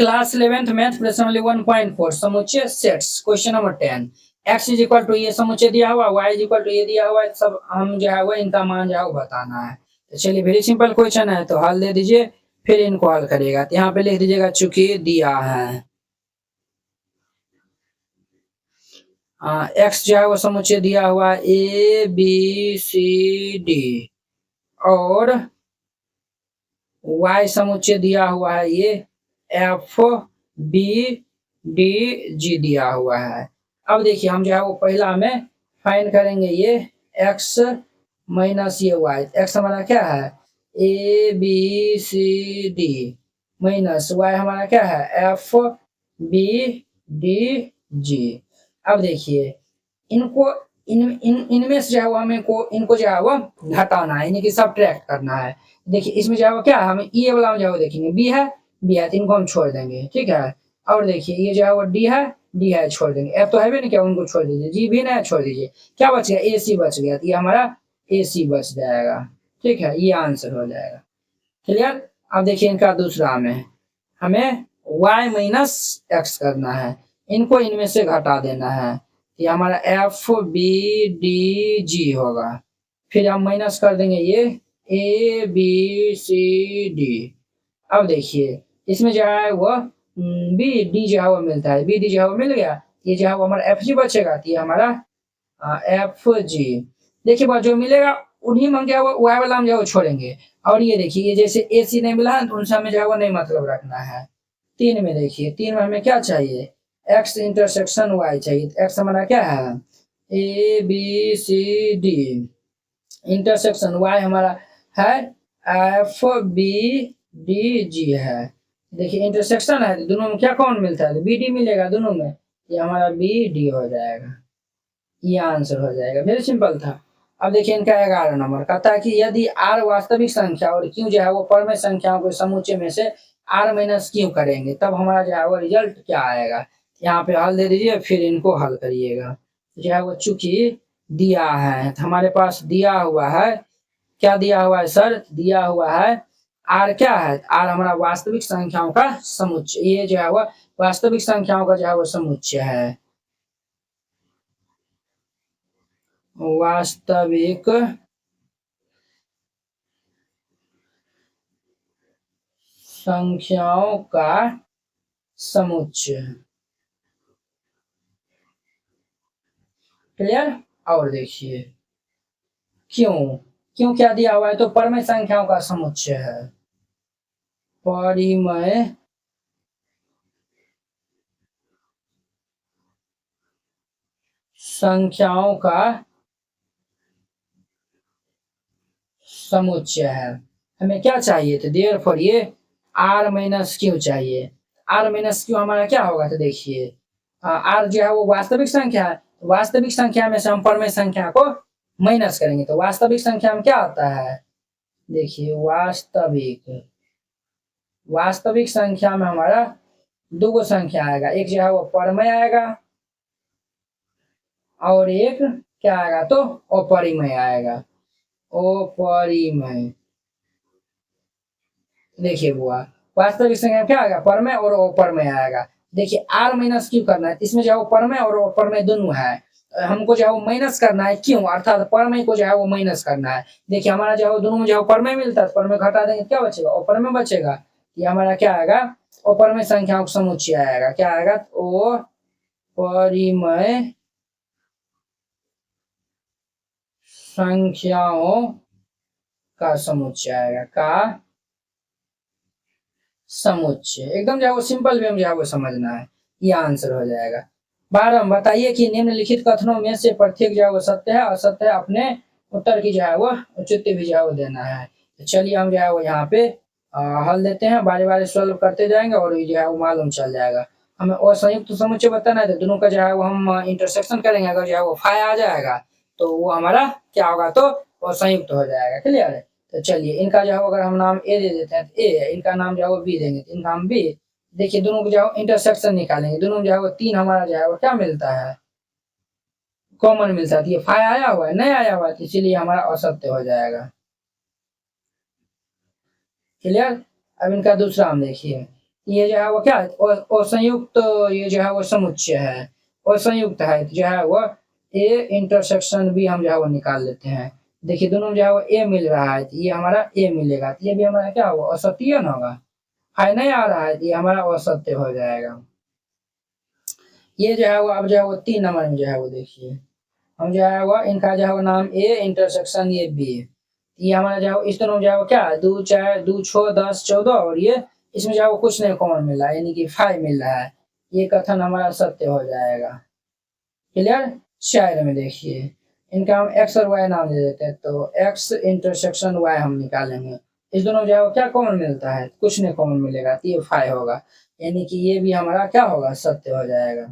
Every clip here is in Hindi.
क्लास 11th मैथ प्रश्न नंबर 1.4 समुच्चय sets question number 10 x is equal to ये समुच्चय दिया हुआ y इज इक्वल टू ये दिया हुआ है, सब हम जो है वो इनका मान जो है वो बताना है। तो चलिए वेरी सिंपल क्वेश्चन है, तो हल दे दीजिए फिर इनको हल करिएगा। तो यहाँ पे लिख दीजिएगा चूंकि दिया है x जो है वो समुच्चय दिया हुआ a b c d और y समुच्चय दिया हुआ है ये f b d g दिया हुआ है। अब देखिए हम जो है वो पहला में फाइंड करेंगे ये x माइनस ये y। x हमारा क्या है a b c d minus y हमारा क्या है f b d g। अब देखिए इनको इनमें से जो है वो हमें इनको जो है वो घटाना है, यानी कि सब्ट्रैक्ट करना है। देखिए इसमें जो है वो क्या है, हम ये वाला जो है वो देखेंगे बी है तो इनको हम छोड़ देंगे, ठीक है। और देखिए ये जो है वो डी है छोड़ देंगे, एफ तो है भी नहीं क्या, उनको छोड़ दीजिए, जी भी ना छोड़ दीजिए, क्या बच गया ए सी बच गया, तो ये हमारा ए सी बच जाएगा, ठीक है, ये आंसर हो जाएगा। क्लियर। अब देखिए इनका दूसरा में हमें y माइनस एक्स करना है, इनको इनमें से घटा देना है, ये हमारा एफ बी डी जी होगा। फिर हम माइनस कर देंगे ये ए बी सी डी। अब देखिए इसमें जो है वो बी डी जो है वो मिलता है, बी डी जो है वो मिल गया, ये जो है वो हमारा एफ जी बचेगा, तो ये हमारा एफ जी। देखिए बात जो मिलेगा उन्हीं में जो है वो वाई वाला हम जो है वो छोड़ेंगे। और ये देखिए ये जैसे ए सी नहीं मिला है तो उनसे हमें जो है वो नहीं मतलब रखना है। तीन में देखिए, तीन में हमें क्या चाहिए x इंटरसेक्शन y चाहिए, x हमारा क्या है A B C D intersection y हमारा है एफ बी डी जी है। देखिए इंटरसेक्शन है, दोनों में क्या कौन मिलता है, बी डी मिलेगा दोनों में, ये हमारा बी डी हो जाएगा, ये आंसर हो जाएगा। वेरी सिंपल था। अब देखिए इनका 11 नंबर कहता है कि यदि r वास्तविक संख्या और q जो है वो परमेय संख्याओं के समुच्चय में से r माइनस q करेंगे तब हमारा जो है वो रिजल्ट क्या आएगा। यहाँ पे हल दे दीजिए फिर इनको हल करिएगा। जो है वो चूंकि दिया है तो हमारे पास दिया हुआ है, क्या दिया हुआ है सर, दिया हुआ है r क्या है, r हमारा वास्तविक संख्याओं का समुच्चय, ये जो है वो वास्तविक संख्याओं का जो है वो समुच्चय है, वास्तविक संख्याओं का समुच्चय। क्लियर। और देखिए क्यों क्या दिया हुआ है, तो परमेय संख्याओं का समुच्चय है, परिमेय संख्याओं का समुच्चय है। हमें क्या चाहिए, तो देयरफॉर ये r माइनस क्यू चाहिए। r माइनस क्यू हमारा क्या होगा, तो देखिए r जो है वो वास्तविक संख्या है, वास्तविक संख्या में से हम परमेय संख्या को माइनस करेंगे, तो वास्तविक संख्या में क्या आता है, देखिए वास्तविक संख्या में हमारा दो गो संख्या आएगा, एक जो है वो परमेय आएगा और एक क्या आएगा, तो अपरिमेय आएगा, अपरिमेय। देखिए बुआ वास्तविक संख्या क्या आएगा, परमेय और अपरमेय आएगा। देखिए r माइनस क्यों करना है, इसमें जो है वो परमेय और अपरमेय दोनों है, हमको जो है वो माइनस करना है, क्यों अर्थात परमेय को जो है वो माइनस करना है। देखिए हमारा जो है दोनों में जो है परमेय मिलता है, परमेय घटा देंगे क्या बचेगा, अपरमेय बचेगा, ये हमारा क्या आएगा अपरमेय संख्याओं का समुच्चय आएगा, क्या आएगा ओ परिमेय संख्याओं का समुच्चय आएगा, का समुच्चय। एकदम जो है वो सिंपल वे में जो है वो समझना है, ये आंसर हो जाएगा। 12 बताइए कि निम्नलिखित कथनों में से प्रत्येक जो है वो सत्य है, असत्य है, अपने उत्तर की जो है वो औचित्य भी जो है वो देना है। तो चलिए हम जो है वो यहाँ पे हल देते हैं, बारी बारी सॉल्व करते जाएंगे और ये जो है वो मालूम चल जाएगा। हमें और संयुक्त समुच्चय बताना है, तो दोनों का जो है वो हम इंटरसेक्शन करेंगे, अगर जो है वो फाई आ जाएगा तो वो हमारा क्या होगा, तो वो संयुक्त हो जाएगा। क्लियर है। तो चलिए इनका जो है अगर हम नाम ए दे देते हैं तो ए, इनका नाम जो है वो बी देंगे तो इनका हम बी। देखिए दोनों को जो है इंटरसेक्शन निकालेंगे, दोनों में जो है वो 3 हमारा जो है वो क्या मिलता है, कॉमन मिलता है। ये फाई आया हुआ है, नहीं आया हुआ है, इसीलिए हमारा असत्य हो जाएगा। क्लियर। अब इनका दूसरा हम देखिए, ये जो है वो क्या है, और संयुक्त, ये जो है वो समुच्चय है और संयुक्त है, जो है वो ए इंटरसेक्शन भी हम जो है वो निकाल लेते हैं। देखिए दोनों में जो है वो ए मिल रहा है, तो ये हमारा ए मिलेगा, तो ये भी हमारा क्या होगा, असत्य न होगा। फाइ नहीं आ रहा है, तो ये हमारा असत्य हो जाएगा। ये जो है वो अब जो है वो 3 नंबर में जो है वो देखिए हम जो है वो इनका जो है वो नाम ए इंटरसेक्शन ये बी, ये हमारा जो है इस दोनों में जो है वो क्या है, 2 4 2 6 10 14, और ये इसमें जो है वो कुछ नहीं कॉमन मिल रहा है, यानी कि 5 मिल रहा है। ये कथन हमारा सत्य हो जाएगा। क्लियर? शायद में देखिए इनका हम एक्स और वाई नाम दे देते हैं, तो एक्स इंटरसेक्शन वाई हम निकालेंगे। इस दोनों जो है वो क्या कॉमन मिलता है, कुछ नहीं कॉमन मिलेगा, तो ये 5 होगा, यानी कि ये भी हमारा क्या होगा, सत्य हो जाएगा।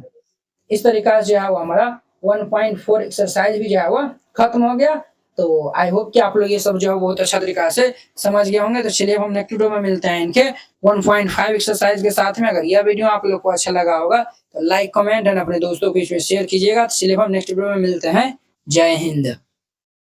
इस तरीका से जो है वो हमारा 1.4 एक्सरसाइज भी जो है वो खत्म हो गया। तो आई होप कि आप लोग ये सब जो है बहुत अच्छा तरीका से समझ गए होंगे। तो चलिए अब हम नेक्स्ट वीडियो में मिलते हैं इनके 1.5 एक्सरसाइज के साथ में। अगर यह वीडियो आप लोग को अच्छा लगा होगा तो लाइक कमेंट एंड अपने दोस्तों के बीच में शेयर कीजिएगा। तो चलिए हम नेक्स्ट वीडियो में मिलते हैं। जय हिंद।